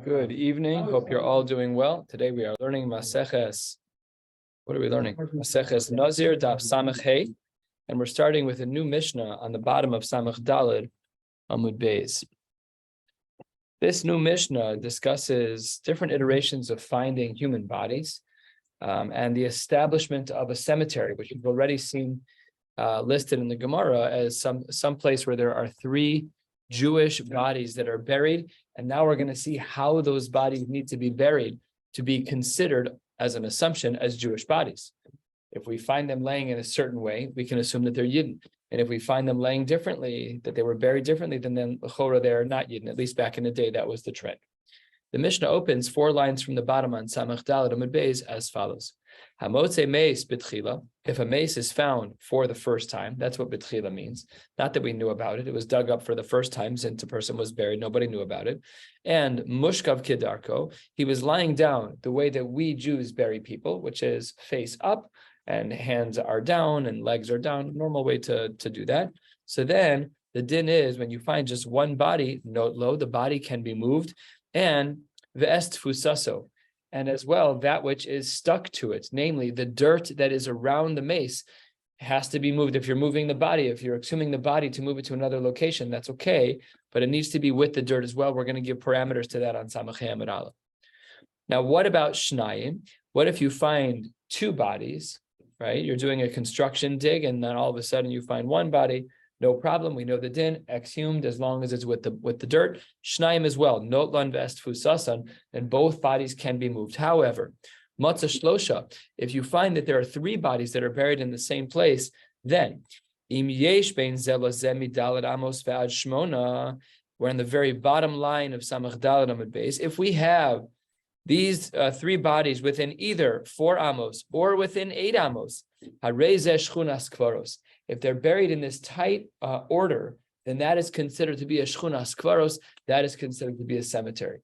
Good evening. Hope you're all doing well. Today we are learning Maseches. What are we learning? Maseches Nazir, Daf Samach Hey, and we're starting with a new Mishnah on the bottom of Samach Daled, Amud Beis. This new Mishnah discusses different iterations of finding human bodies and the establishment of a cemetery, which we've already seen listed in the Gemara as some place where there are three Jewish bodies that are buried, and now we're going to see how those bodies need to be buried to be considered as an assumption as Jewish bodies. If we find them laying in a certain way, we can assume that they're Yidden. And if we find them laying differently, that they were buried differently, then l'chora they are not Yidden. At least back in the day, that was the trend. The Mishnah opens 4 lines from the bottom on Samach Daled Amud Beis as follows. Hamotze meis b'tchila. If a mace is found for the first time, that's what b'tchila means. Not that we knew about it. It was dug up for the first time since a person was buried. Nobody knew about it. And mushkav kidarko, he was lying down the way that we Jews bury people, which is face up and hands are down and legs are down. Normal way to do that. So then the din is when you find just one body, note low, the body can be moved, and ve'est fusaso. And as well, that which is stuck to it, namely the dirt that is around the mace, has to be moved. If you're moving the body, if you're exhuming the body to move it to another location, that's okay, but it needs to be with the dirt as well. We're going to give parameters to that on Samach Amud Aleph. Now, what about Shnayim? What if you find 2 bodies, right? You're doing a construction dig, and then all of a sudden you find one body. No problem. We know the din, exhumed as long as it's with the dirt. Shnayim as well. Not lan v'est fusasan, and both bodies can be moved. However, matzah shlosha, if you find that there are 3 bodies that are buried in the same place, then im yesh bein ze lazeh midaled amos ve'ad shmona, we're in the very bottom line of Samach Daled Amud Beis. If we have these 3 bodies within either 4 amos or within 8 amos, harei zeh shchunas kvaros. If they're buried in this tight order, then that is considered to be a shchunas kvaros. That is considered to be a cemetery.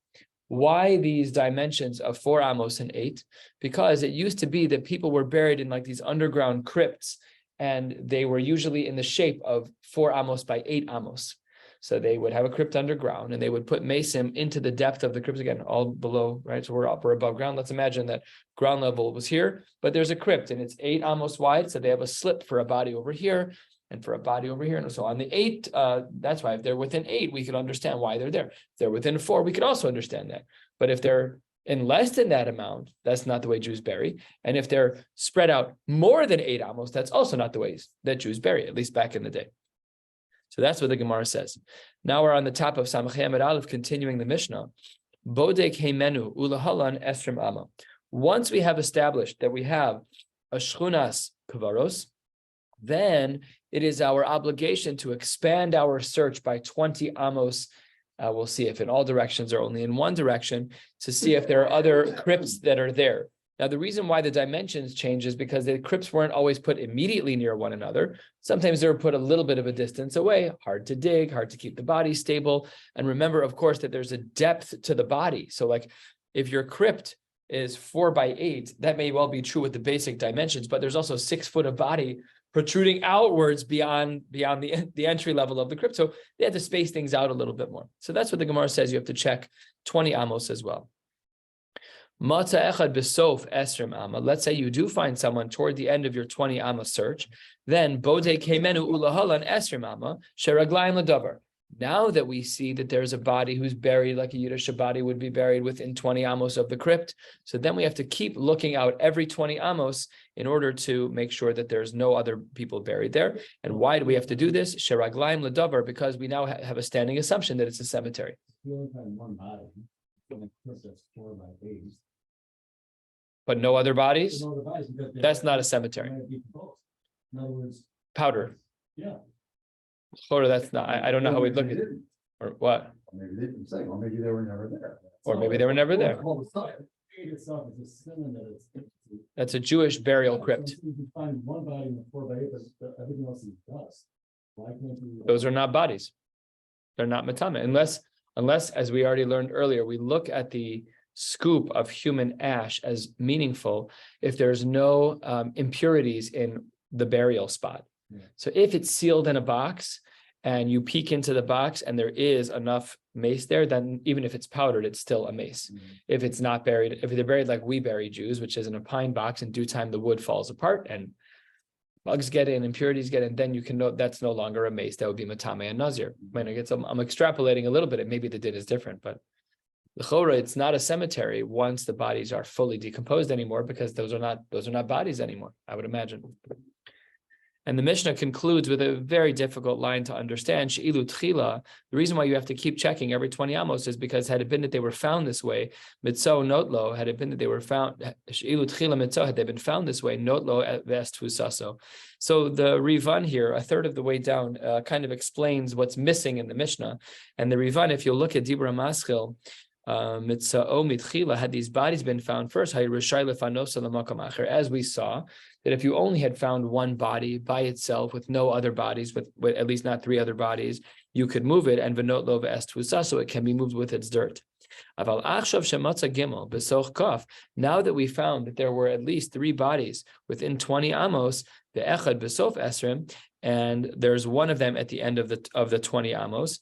Why these dimensions of 4 amos and 8? Because it used to be that people were buried in like these underground crypts, and they were usually in the shape of 4 amos by 8 amos. So they would have a crypt underground, and they would put mason into the depth of the crypt, again, all below, right? So we're above ground. Let's imagine that ground level was here, but there's a crypt, and it's 8 amos wide. So they have a slip for a body over here and for a body over here. And so on the 8, that's why if they're within 8, we could understand why they're there. If they're within 4, we could also understand that. But if they're in less than that amount, that's not the way Jews bury. And if they're spread out more than 8 amos, that's also not the way that Jews bury, at least back in the day. So that's what the Gemara says. Now we're on the top of Samach Amud Aleph, continuing the Mishnah. Bodek heimenu ulahalan esrim ama. Once we have established that we have a shchunas kvaros, then it is our obligation to expand our search by 20 amos. We'll see if in all directions or only in one direction, to see if there are other crypts that are there. Now, the reason why the dimensions change is because the crypts weren't always put immediately near one another. Sometimes they were put a little bit of a distance away, hard to dig, hard to keep the body stable. And remember, of course, that there's a depth to the body. So like if your crypt is 4 by 8, that may well be true with the basic dimensions, but there's also 6 foot of body protruding outwards beyond the entry level of the crypt. So they had to space things out a little bit more. So that's what the Gemara says. You have to check 20 amos as well. Let's say you do find someone toward the end of your 20 amma search, then bodek heimenu ulahalan esrim amma sheraglayim ladavar. Now that we see that there's a body who's buried like a Yiddish body would be buried within 20 amos of the crypt, so then we have to keep looking out every 20 amos in order to make sure that there's no other people buried there. And why do we have to do this? Sheraglayim ladavar, because we now have a standing assumption that it's a cemetery. You only find one body. That's 4 by 8. But no other bodies? No other bodies, that's not a cemetery. In other words, powder. Yeah. Or that's not. I don't know how we look at it. Or what? Maybe they didn't say. Well, maybe they were never there. Or maybe they were never there. That's a Jewish burial crypt. You can find one body in the 4 by 8, but everything else is dust. Why can't you? Those are not bodies. They're not matame, unless, as we already learned earlier, we look at the scoop of human ash as meaningful if there's no impurities in the burial spot. Yeah. So if it's sealed in a box and you peek into the box and there is enough mace there, then even if it's powdered, it's still a mace. If it's not buried, if they're buried like we bury Jews, which is in a pine box, in due time the wood falls apart and bugs get in, impurities get in, then you can know that's no longer a mace. That would be matame and nazir. I'm extrapolating a little bit. Maybe the din is different, but the chora, it's not a cemetery once the bodies are fully decomposed anymore, because those are not bodies anymore, I would imagine. And the Mishnah concludes with a very difficult line to understand. She'ilu tchila. The reason why you have to keep checking every 20 amos is because had it been that they were found this way, mitzo notlo, had it been that they were found, she'ilu tchila mitzo, had they been found this way, notlo vest husaso. So the Rivan here, a third of the way down, kind of explains what's missing in the Mishnah. And the Rivan, if you look at Dibra Maschil, had these bodies been found first, as we saw, that if you only had found one body by itself with no other bodies, with at least not three other bodies, you could move it, and so it can be moved with its dirt. Now that we found that there were at least three bodies within 20 amos, the echad besof esrim, and there's one of them at the end of the 20 amos,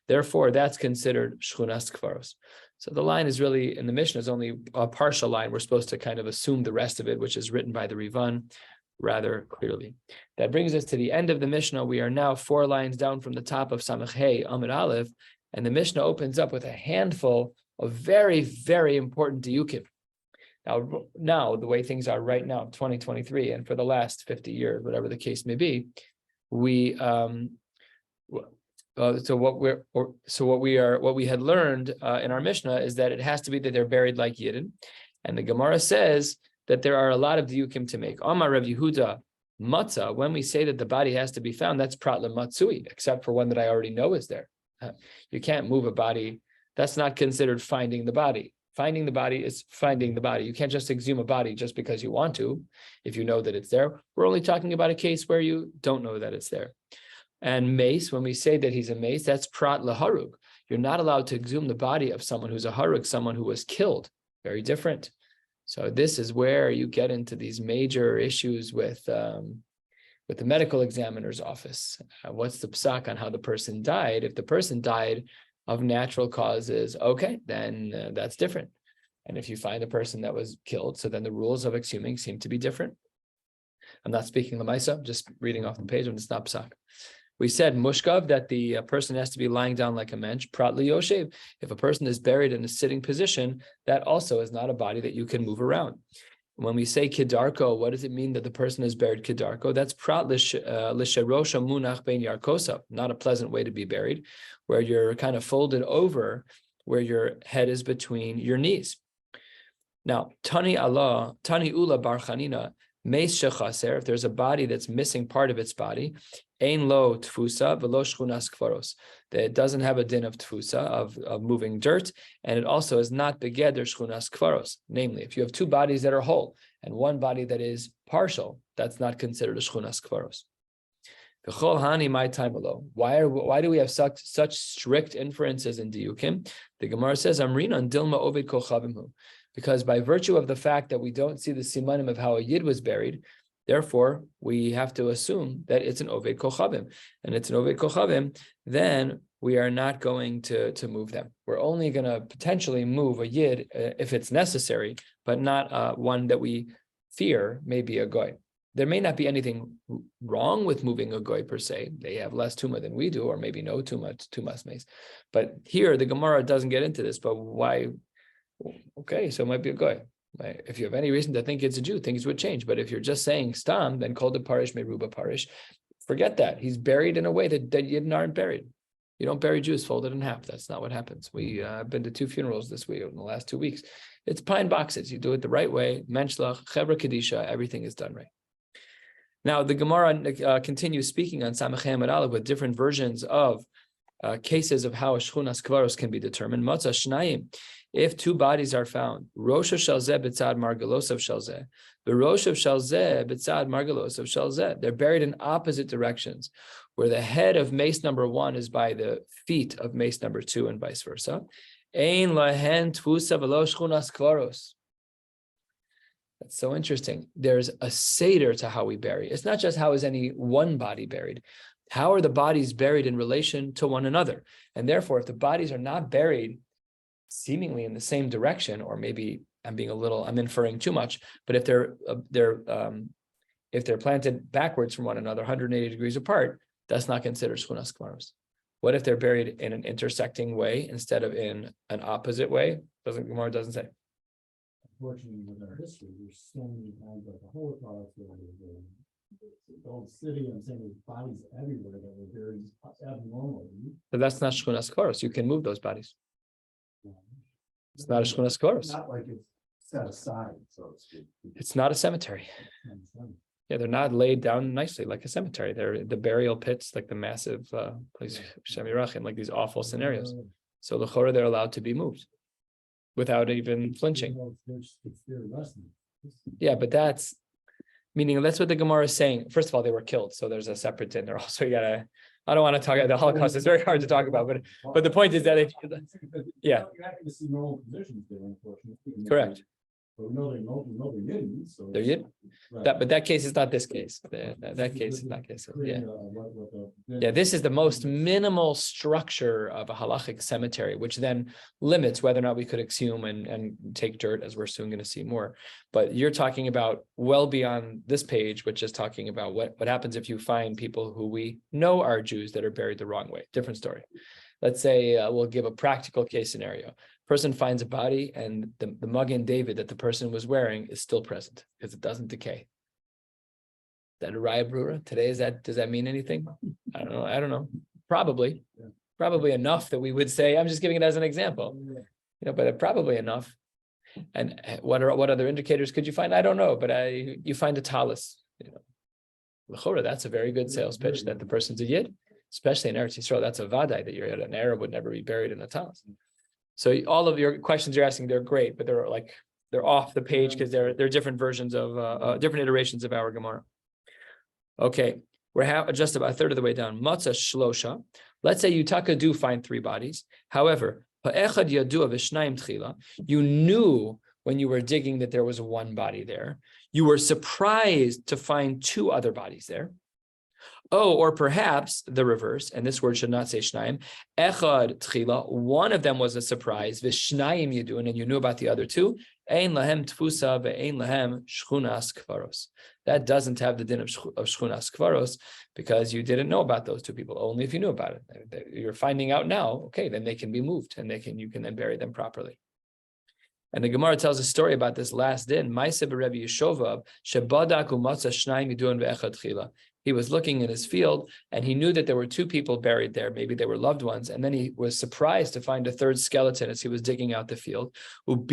therefore that's considered shchunas kvaros. So the line is really, in the Mishnah, is only a partial line. We're supposed to kind of assume the rest of it, which is written by the Rivan rather clearly. That brings us to the end of the Mishnah. We are now 4 lines down from the top of Samach Hey Amud Aleph, and the Mishnah opens up with a handful of very, very important diyukim. Now, the way things are right now, 2023, and for the last 50 years, whatever the case may be, what we had learned in our Mishnah is that it has to be that they're buried like Yidden, and the Gemara says that there are a lot of diyukim to make. Amar Rav Yehuda Matzah, when we say that the body has to be found, that's prat lematzui, except for one that I already know is there. You can't move a body. That's not considered finding the body. Finding the body is finding the body. You can't just exhume a body just because you want to, if you know that it's there. We're only talking about a case where you don't know that it's there. And mace, when we say that he's a mace, that's prat laharug. You're not allowed to exhume the body of someone who's a harug, someone who was killed. Very different. So this is where you get into these major issues with the medical examiner's office. What's the psak on how the person died? If the person died of natural causes, okay, then that's different. And if you find a person that was killed, so then the rules of exhuming seem to be different. I'm not speaking Lamaisa, just reading off the page, and it's not psak. We said mushkav, that the person has to be lying down like a mensch. Prat liyoshev, if a person is buried in a sitting position, that also is not a body that you can move around. When we say kidarko, what does it mean that the person is buried kidarko? That's prat lisherosha munach bein yarkosav, not a pleasant way to be buried, where you're kind of folded over, where your head is between your knees. Now, Tani Ula Bar Chanina, Meis Shechaser, if there's a body that's missing part of its body, Ein Lo Tfusa Velo Shchunas Kvaros, that it doesn't have a din of Tfusa, of moving dirt, and it also is not Begeder Shchunas Kvaros. Namely, if you have two bodies that are whole and one body that is partial, that's not considered a Shchunas Kvaros. V'chol Hani my time alone. Why do we have such strict inferences in Diyukim? The Gemara says, Amrinan Dilma Ovid Kochavimhu. Because by virtue of the fact that we don't see the simanim of how a yid was buried, therefore we have to assume that it's an oved kochavim, and it's an oved kochavim, then we are not going to move them. We're only going to potentially move a yid if it's necessary, but not one that we fear may be a goy. There may not be anything wrong with moving a goy per se. They have less tuma than we do, or maybe no tumas mace. But here the Gemara doesn't get into this. But why? Okay, so it might be a goy. If you have any reason to think it's a Jew, things would change. But if you're just saying stam, then call the parish meruba parish. Forget that. He's buried in a way that Yidden aren't buried. You don't bury Jews folded in half. That's not what happens. We have been to 2 funerals this week in the last 2 weeks. It's pine boxes. You do it the right way. Menschlach, chevra kedisha, everything is done right. Now the Gemara continues speaking on Samach Hamad Aleph with different versions of cases of how a shchunas kvaros can be determined. Matzah shnayim. If 2 bodies are found, Rosh Shalzeh b'tzad Margalosav Shalzeh, the Rosh of Shalzeh b'tzad Margalosav Shalzeh, they're buried in opposite directions, where the head of mace number 1 is by the feet of mace number 2, and vice versa. Ein lahen tfusa v'lo shchunas kvaros. That's so interesting. There's a seder to how we bury. It's not just how is any one body buried. How are the bodies buried in relation to one another? And therefore, if the bodies are not buried seemingly in the same direction, or maybe I'm inferring too much, but if they're planted backwards from one another, 180 degrees apart, that's not considered shchunas kvaros. What if they're buried in an intersecting way instead of in an opposite way? Gemara doesn't say. Unfortunately, with our history, there's so many times like the Holocaust, where the old city, I'm saying there's bodies everywhere that were buried abnormally. But that's not shchunas kvaros. You can move those bodies. It's not a shchunas kvaros. Not like it's set aside, so to speak. It's not a cemetery. Yeah, they're not laid down nicely like a cemetery. They're the burial pits, like the massive place, like these awful scenarios. So l'chora, they're allowed to be moved without even flinching. Yeah, but that's meaning that's what the Gemara is saying. First of all, they were killed, so there's a separate din there. Also, you gotta. I don't want to talk about the Holocaust. It's very hard to talk about, but the point is that if yeah, you're not going to see normal positions there, unfortunately. Correct. But we know they didn't. So There you right. but that case is not this case. That case is not case. Yeah. Yeah, this is the most minimal structure of a halachic cemetery, which then limits whether or not we could exhume and take dirt, as we're soon going to see more. But you're talking about well beyond this page, which is talking about what happens if you find people who we know are Jews that are buried the wrong way. Different story. Let's say we'll give a practical case scenario. Person finds a body and the Magen David that the person was wearing is still present because it doesn't decay. Is that a raya brura today? Does that mean anything? I don't know. Probably enough that we would say. I'm just giving it as an example, but probably enough. And what other indicators could you find? I don't know, but you find a talus. L'chora, that's a very good sales pitch that the person's a yid, especially in Eretz Yisrael. That's a vaday that an Arab would never be buried in a talus. So all of your questions you're asking, they're great, but they're off the page because they're different versions of different iterations of our Gemara. Okay, we're just about a third of the way down. Matzah shlosha. Let's say you do find 3 bodies. However, you knew when you were digging that there was 1 body there. You were surprised to find 2 other bodies there. Oh, or perhaps the reverse, and this word should not say shnayim. Echad tchila, one of them was a surprise. Vishnayim yidun, and you knew about the other 2. Ein lahem tfusa ve'ein lahem shchunas kvaros. That doesn't have the din of shchunas kvaros because you didn't know about those 2 people. Only if you knew about it. You're finding out now. Okay, then they can be moved, and you can then bury them properly. And the Gemara tells a story about this last din. Ma'aseh b'Rebbe Yeshovav shebadak u'matza shnayim yidun ve'echad tchila. He was looking in his field and he knew that there were 2 people buried there. Maybe they were loved ones. And then he was surprised to find a 3rd skeleton as he was digging out the field. Then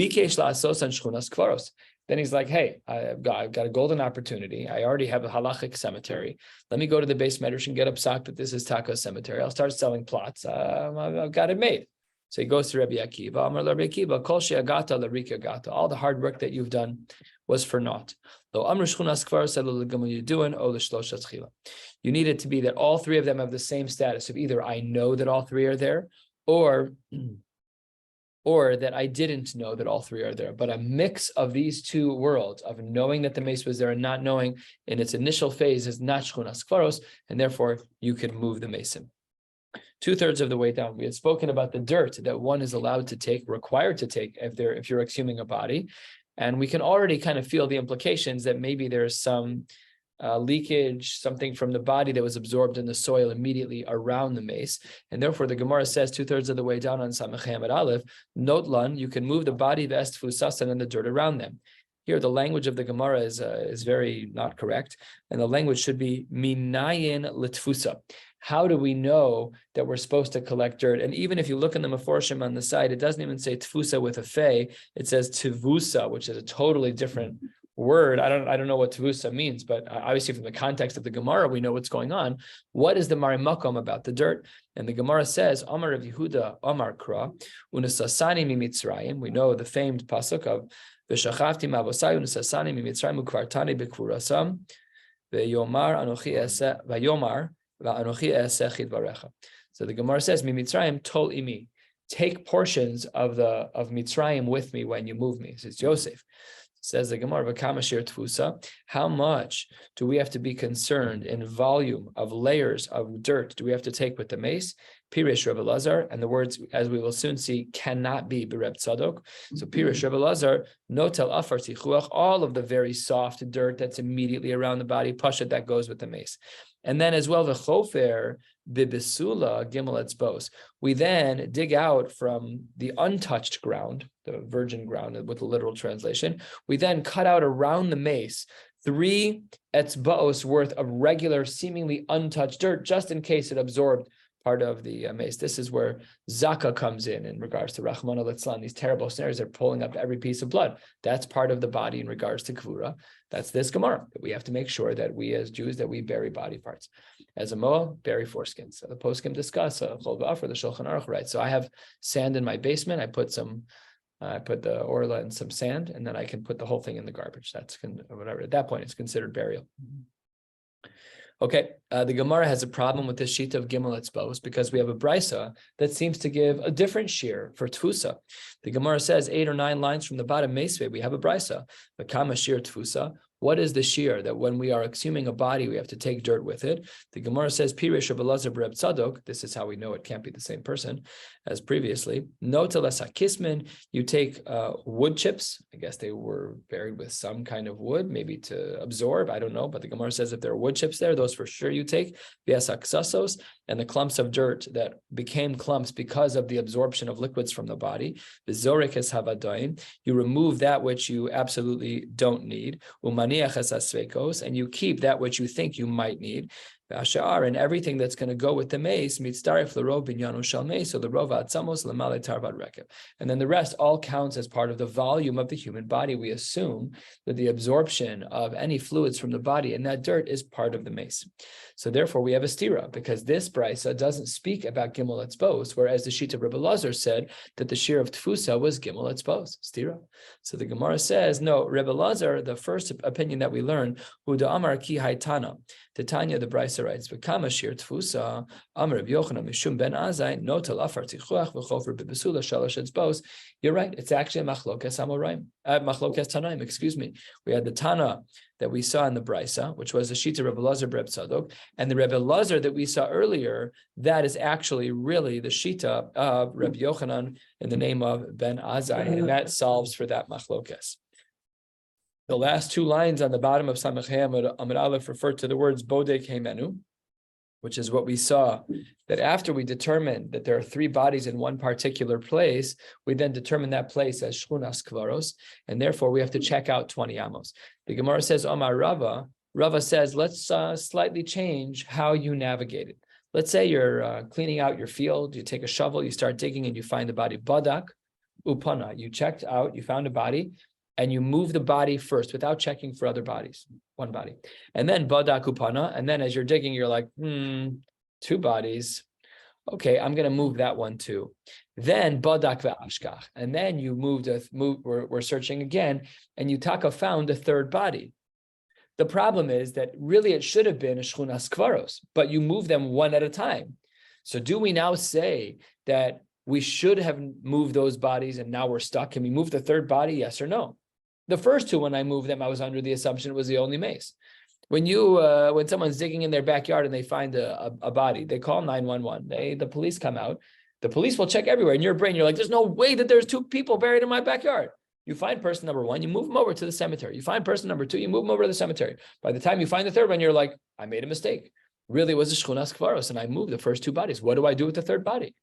he's like, hey, I've got a golden opportunity. I already have a halachic cemetery. Let me go to the base medrash and get upsok that this is Taka cemetery. I'll start selling plots. I've got it made. So he goes to Rabbi Akiva. Amar Rabbi Akiva, kol she'agata l'rika agata. All the hard work that you've done was for naught. You need it to be that all 3 of them have the same status of either I know that all 3 are there, or that I didn't know that all 3 are there. But a mix of these 2 worlds of knowing that the mace was there and not knowing in its initial phase is not shchunas kvaros, and therefore you can move the mason. 2/3 of the way down, we had spoken about the dirt that one is allowed to take, required to take if you're exhuming a body. And we can already kind of feel the implications that maybe there's some leakage, something from the body that was absorbed in the soil immediately around the mace. And therefore, the Gemara says 2/3 of the way down on Samech Hamad Aleph, Notlan, you can move the body, the estfusasan, and the dirt around them. Here, the language of the Gemara is very not correct. And the language should be minayin litfusa. How do we know that we're supposed to collect dirt? And even if you look in the Meforshim on the side, it doesn't even say tfusa with a fe. It says tivusa, which is a totally different word. I don't know what tivusa means, but obviously from the context of the Gemara, we know what's going on. What is the Marimakom about the dirt? And the Gemara says, Amar of Yehuda, Amar Kra, Unasasani Mimitzrayim. We know the famed pasuk of V'shachavti ma'avosai unasasani mimitzrayim ukvartani b'kvurasam v'yomar anochi eseh v'yomar. So the Gemara says, "Mimitzrayim tol imi, take portions of Mitzrayim with me when you move me." So it's Yosef. Says the Gemara, "V'kama shir tfusa." How much do we have to be concerned in volume of layers of dirt do we have to take with the mace? Pirish Rebbe Lazar, and the words, as we will soon see, cannot be bereb tzadok. So Pirish Rebbe Lazar, notel afar tichuach, all of the very soft dirt that's immediately around the body, pashat, that goes with the mace. And then as well, the chofer bibisula gimel etzbos. We then dig out from the untouched ground, the virgin ground with the literal translation. We then cut out around the mace 3 etzbos worth of regular, seemingly untouched dirt, just in case it absorbed part of the mace. This is where Zaka comes in regards to Rahmana Litzlan. These terrible snares are pulling up every piece of blood. That's part of the body in regards to Kvura. That's this Gemara. We have to make sure that we as Jews, that we bury body parts. As a Moa, bury foreskins. So the poskim discuss Chol V'Afar, the Shulchan Aruch, right? So I have sand in my basement. I put the orla and some sand, and then I can put the whole thing in the garbage. That's whatever. At that point, it's considered burial. Okay, the Gemara has a problem with this sheet of Gimel Etzbos because we have a brisa that seems to give a different shiur for Tfusa. The Gemara says 8 or 9 lines from the bottom Mesve, we have a brisa. The Kama shiur Tfusa. What is the shiur that when we are exhuming a body, we have to take dirt with it? The Gemara says, Pirish Rebbe Lazar Bereb Tzadok. This is how we know it can't be the same person as previously. Noteles hakismin. You take wood chips. I guess they were buried with some kind of wood, maybe to absorb. I don't know. But the Gemara says if there are wood chips there, those for sure you take. Viasaksasos, and the clumps of dirt that became clumps because of the absorption of liquids from the body. Vizorikes havadaim. You remove that which you absolutely don't need. And you keep that which you think you might need. And everything that's going to go with the mace, mitzdaref l'rov binyanu shel mace, so the rov atzamos l'malei tarvad rekev. And then the rest all counts as part of the volume of the human body. We assume that the absorption of any fluids from the body and that dirt is part of the mace. So therefore we have a stira, because this brisa doesn't speak about gimel etzbos, whereas the sheet of Rebbe Lazar said that the shiur of tfusa was gimel etzbos, stira. So the Gemara says, no, Rebbe Lazar, the first opinion that we learn, Huda Amar ki haitana. Titania, the brisa writes, "V'kama shiur tfusa, Amar Rabbi Yochanan mishum ben Azai, notel afar tichuach v'chofer b'besula shalosh etzbos." You're right. It's actually a machlokes amoraim, machlokes tanaim. Excuse me. We had the Tana that we saw in the brisa, which was the shita Rebbe Lazar Bereb Tzadok, and the Rebbe Lazar that we saw earlier. That is actually really the shita of Rabbi Yochanan in the name of Ben Azai, and that solves for that machlokes. The last 2 lines on the bottom of Samech Hei Amud Aleph refer to the words Bodek Heimenu, which is what we saw, that after we determine that there are 3 bodies in one particular place, we then determine that place as Shchunas Kvaros, and therefore we have to check out 20 amos. The Gemara says, Omar Rava, Rava says, let's slightly change how you navigate it. Let's say you're cleaning out your field, you take a shovel, you start digging, and you find the body. Badak Upana, you checked out, you found a body, and you move the body first without checking for other bodies, one body. And then Badak Upana, and then as you're digging, you're like, 2 bodies. Okay, I'm going to move that one too. Then Badak Ve'ashkach, and then you we're searching again, and you found a 3rd body. The problem is that really it should have been a Shchunas Kvaros, but you move them one at a time. So do we now say that we should have moved those bodies and now we're stuck? Can we move the 3rd body? Yes or no? The first 2, when I moved them, I was under the assumption it was the only mace. When someone's digging in their backyard and they find a body, they call 911. The police come out. The police will check everywhere. In your brain, you're like, there's no way that there's 2 people buried in my backyard. You find person number 1, you move them over to the cemetery. You find person number 2, you move them over to the cemetery. By the time you find the 3rd one, you're like, I made a mistake. Really, it was a Shchunas Kvaros, and I moved the first 2 bodies. What do I do with the 3rd body?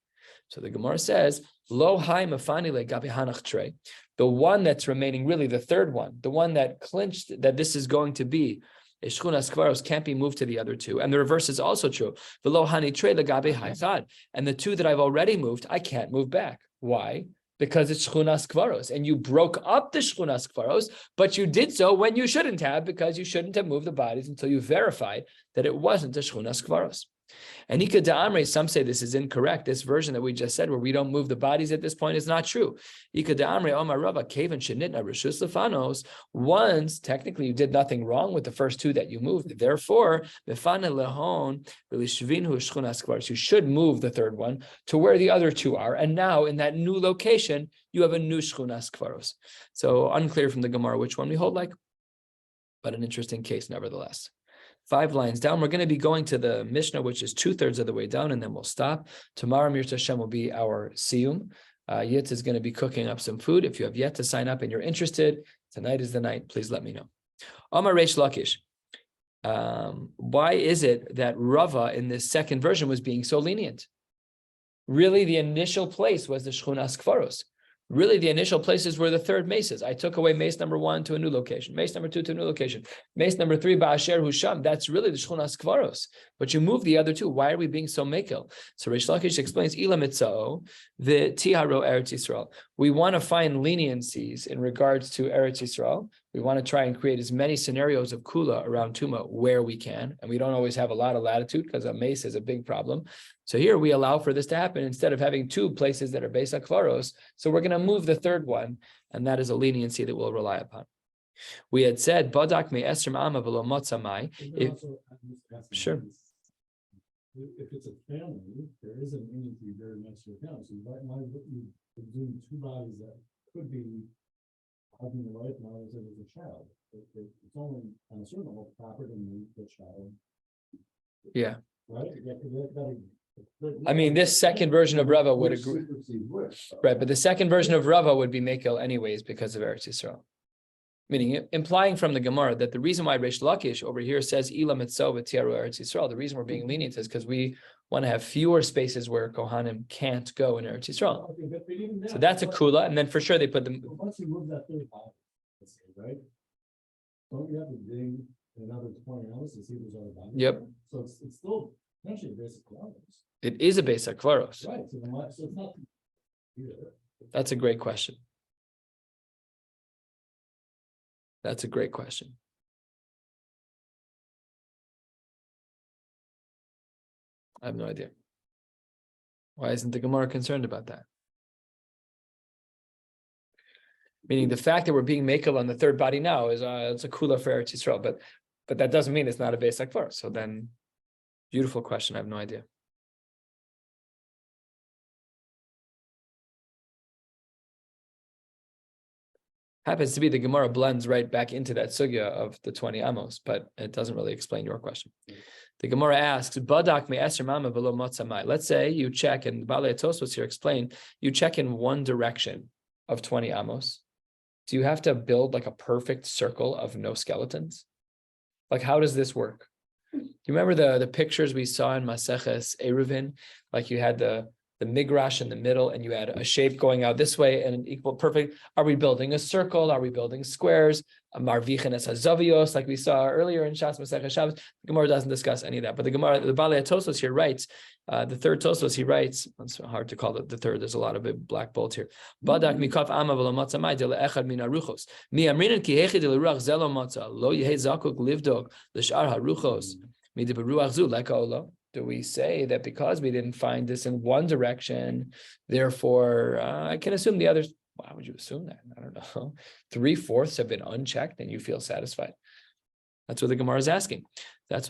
So the Gemara says, Lo hai mafani le gabi hanach trei. The one that's remaining, really the 3rd one, the one that clinched that this is going to be a Shchunas Kvaros, can't be moved to the other 2. And the reverse is also true. V'lo hani trei le gabi haichad. And the 2 that I've already moved, I can't move back. Why? Because it's Shchunas Kvaros. And you broke up the Shchunas Kvaros, but you did so when you shouldn't have, because you shouldn't have moved the bodies until you verified that it wasn't a Shchunas Kvaros. And Ika Da'amre, some say this is incorrect. This version that we just said, where we don't move the bodies at this point, is not true. Ika Da'amre Omar Rava Kaven Shenitna Rishus Lefanos. Once, technically, you did nothing wrong with the first two that you moved. Therefore, Befana Lehon Relishvinhu Shchunas Kvaros. You should move the third one to where the other two are. And now, in that new location, you have a new Shchunas Kvaros. So unclear from the Gemara which one we hold like, but an interesting case nevertheless. 5 lines down, we're going to be going to the Mishnah, which is 2/3 of the way down, and then we'll stop. Tomorrow, Mir Hashem will be our siyum. Yitz is going to be cooking up some food. If you have yet to sign up and you're interested, tonight is the night. Please let me know. Amar Reish Lakish. Why is it that Rava in this second version was being so lenient? Really, the initial place was the Shchunas Kvaros. Really, the initial places were the third maces. I took away mace number 1 to a new location, mace number 2 to a new location, mace number 3, Ba'asher Husham. That's really the Shchunas Kvaros. But you move the other two. Why are we being so mekel? So Reish Lakish explains, Ila Mitzao, the Tiharo Eretz Yisrael. We want to find leniencies in regards to Eretz Yisrael. We want to try and create as many scenarios of Kula around Tuma where we can. And we don't always have a lot of latitude because a mace is a big problem. So here we allow for this to happen instead of having 2 places that are Beis HaKvaros. So we're going to move the third one, and that is a leniency that we'll rely upon. We had said, Badak me Esrim Amma v'lo Motzamai. Sure. If it's a family, there is a leniency very next to your family. So you might you do 2 bodies that could be husband and wife, now as a child. It's only on a certain level property and the child. Yeah. Right? I mean, this second version of Rava would agree. Right, but the second version of Rava would be Mekel anyways because of Eretz Yisrael. Meaning, implying from the Gemara that the reason why Reish Lakish over here says Ila Mitzvah v'Tiaru Eretz Yisrael, the reason we're being lenient is because we want to have fewer spaces where Kohanim can't go in Eretz Yisrael. So that's a kula, and then for sure they put them. Once you move that third house, let's say, right? Don't you have to dig another 20 houses to see if there's other bodies? Yep. So it's still potentially basic qualities. It is a Beis HaKvaros. Right. So it's not. That's a great question. That's a great question. I have no idea. Why isn't the Gemara concerned about that? Meaning the fact that we're being mekel on the third body now is it's a kula for Eretz Yisrael, but that doesn't mean it's not a Beis HaKvaros. So then, beautiful question. I have no idea. Happens to be the Gemara blends right back into that sugya of the 20 amos, but it doesn't really explain your question. The Gemara asks, Badak me eser mama v'lo motzamai. Let's say you check, and Balei Tosfos here explain, you check in one direction of 20 amos. Do you have to build like a perfect circle of no skeletons? Like, how does this work? Do you remember the pictures we saw in Maseches Eruvin? Like you had the migrash in the middle, and you had a shape going out this way and an equal perfect. Are we building a circle? Are we building squares? A marvichin es hazavios, like we saw earlier in Shas Masechah Shabbos. The Gemara doesn't discuss any of that, but the Gemara, the Balei Tosfos here writes, the third Tosfos he writes. It's hard to call it the third. There's a lot of big black bolts here. Badak mikaf ama v'lo matzamai de le'echad min haruchos mi amrinan ki hechi de leruach zelo matza lo yehei zakuk livdog l'shar haruchos mi de beruach zu lekaolo. Do we say that because we didn't find this in one direction, therefore I can assume the others? Why would you assume that? I don't know. 3/4 have been unchecked and you feel satisfied. That's what the Gemara is asking. That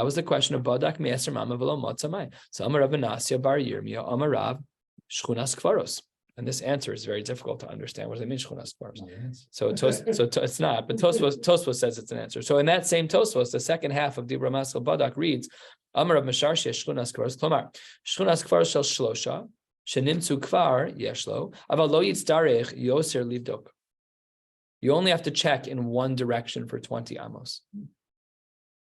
was the question of Badak me'eser mama v'lo motzamai. So Amar Rav Nasya bar Yirmiyah Amar Rav Shchunas Kvaros. And this answer is very difficult to understand. What does it mean, Shchunas Kvaros? So it's not, but Tosfos says it's an answer. So in that same Tosfos, the second half of Dibra Masel Badak reads, Amar Rav Masharshi Shchunas Kvaros, Klomar, Shchunas Kvaros shel Shlosha, Shenimtzu Kvar Yeshlo, Aval lo yitzdarech yoser livdok. You only have to check in one direction for 20 amos.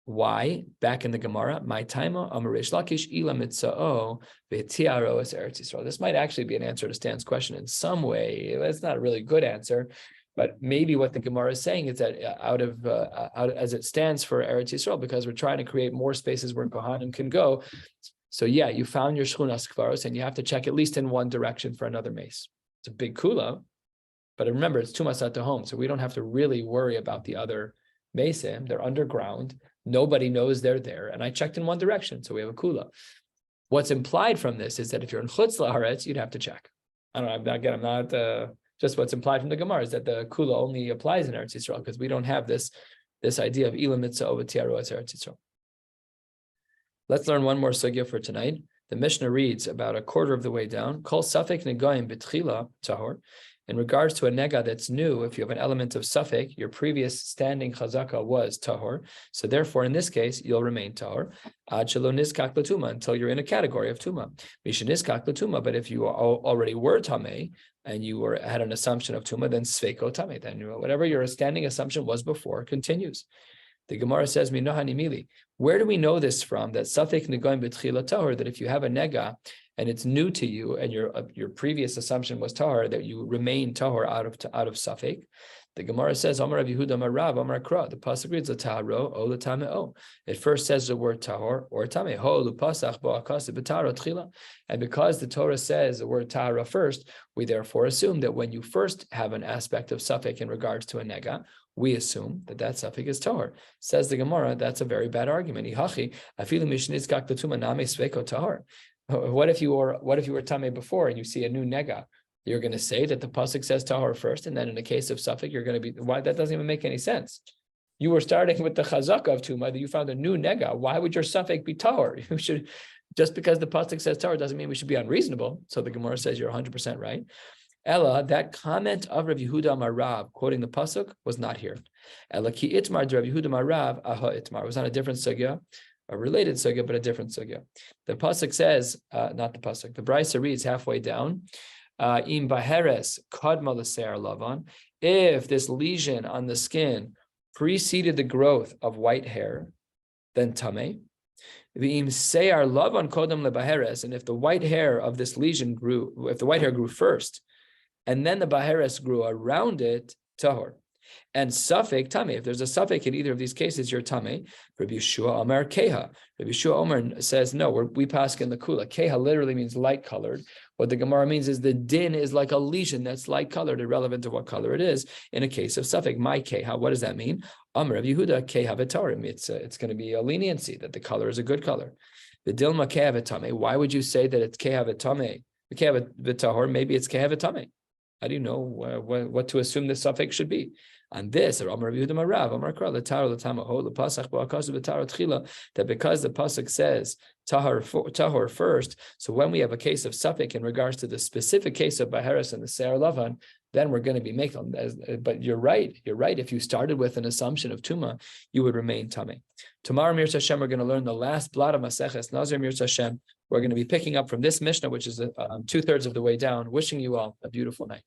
Why? Back in the Gemara, my taima Amar Reish Lakish ila mitzao v'tiaro es Eretz Yisrael. This might actually be an answer to Stan's question in some way. It's not a really good answer, but maybe what the Gemara is saying is that out as it stands for Eretz Yisrael, because we're trying to create more spaces where Kohanim can go. So yeah, you found your Shchunas Kvaros, and you have to check at least in one direction for another mace. It's a big kula, but remember, it's Tumas at the home, so we don't have to really worry about the other mesim. They're underground. Nobody knows they're there, and I checked in one direction, so we have a kula. What's implied from this is that if you're in chutz la'aretz, you'd have to check. I don't know. I'm not just what's implied from the Gemara is that the kula only applies in Eretz Yisrael because we don't have this idea of ilam mitzvah over tiaru as Eretz Yisrael. Let's learn one more sugya for tonight. The Mishnah reads about a quarter of the way down. Kol safek negoyim b'tchila tahor. In regards to a nega that's new, if you have an element of safek, your previous standing chazaka was tahor. So therefore, in this case, you'll remain tahor. Ad shelo nizkak l'tuma, until you're in a category of tuma. Misha nizkak l'tuma, but if you already were tameh and you had an assumption of tuma, then sveiko tameh. Then whatever your standing assumption was before continues. The Gemara says, "Minohani mili." Where do we know this from? That safek negoim b'tchila tahor. That if you have a nega and it's new to you, and your previous assumption was tahor, that you remain tahor out of safek. The Gemara says, "Amar Rabbi Yehuda Amar Rav Amar Kra." The pasuk reads "Taharo o l'tameo." It first says the word tahor or tameh. Ho l'pasach bo akas b'tahara tchila. And because the Torah says the word tahara first, we therefore assume that when you first have an aspect of safek in regards to a nega, we assume that safek is tahor. Says the Gemara, that's a very bad argument. Ihachi afilu mishnizkak l'tuma name sveko tahor. What if you were tameh before and you see a new nega? You're going to say that the pasuk says tahor first, and then in the case of safek, you're going to be why? That doesn't even make any sense. You were starting with the chazaka of tuma that you found a new nega. Why would your safek be tahor? You should, just because the pasuk says tahor doesn't mean we should be unreasonable. So the Gemara says you're 100% right. Ella, that comment of Rabbi Yehuda Amar Rav quoting the pasuk was not here. Ella ki itmar Rabbi Yehuda Amar Rav aha itmar. It was on a different sugya, a related sugya, but a different sugya. The pasuk says, not the pasuk. The Brisa reads halfway down. Im baheres kadma l'se'er lavan. If this lesion on the skin preceded the growth of white hair, then tameh. V'im se'ar lavan kodam lebaheres. And if the white hair of this lesion grew, if the white hair grew first, and then the baheres grew around it, tahor. And safek tameh. If there's a safek in either of these cases, you're tameh. Rabbi Yeshua Amar Keha. Rabbi Yeshua Omer says no. We pass in the kula. Keha literally means light colored. What the Gemara means is the din is like a lesion that's light colored, irrelevant to what color it is. In a case of safek, my keha. What does that mean? Amar Rabbi Yehuda Keha v'tarim. It's going to be a leniency that the color is a good color. The dilma keha v'tameh. Why would you say that it's keha v'tameh? Keha v'tahor. Maybe it's keha v'tameh. How do you know what to assume the suffix should be? On this, that because the pasuk says tahor first, so when we have a case of suffix in regards to the specific case of baheres and the se'er lavan, then we're going to be making. But you're right. If you started with an assumption of tuma, you would remain tameh. Tomorrow, Mir Hashem, we're going to learn the last blot of Maseches Nazir. Mir Hashem, we're going to be picking up from this Mishnah, which is 2/3 of the way down. Wishing you all a beautiful night.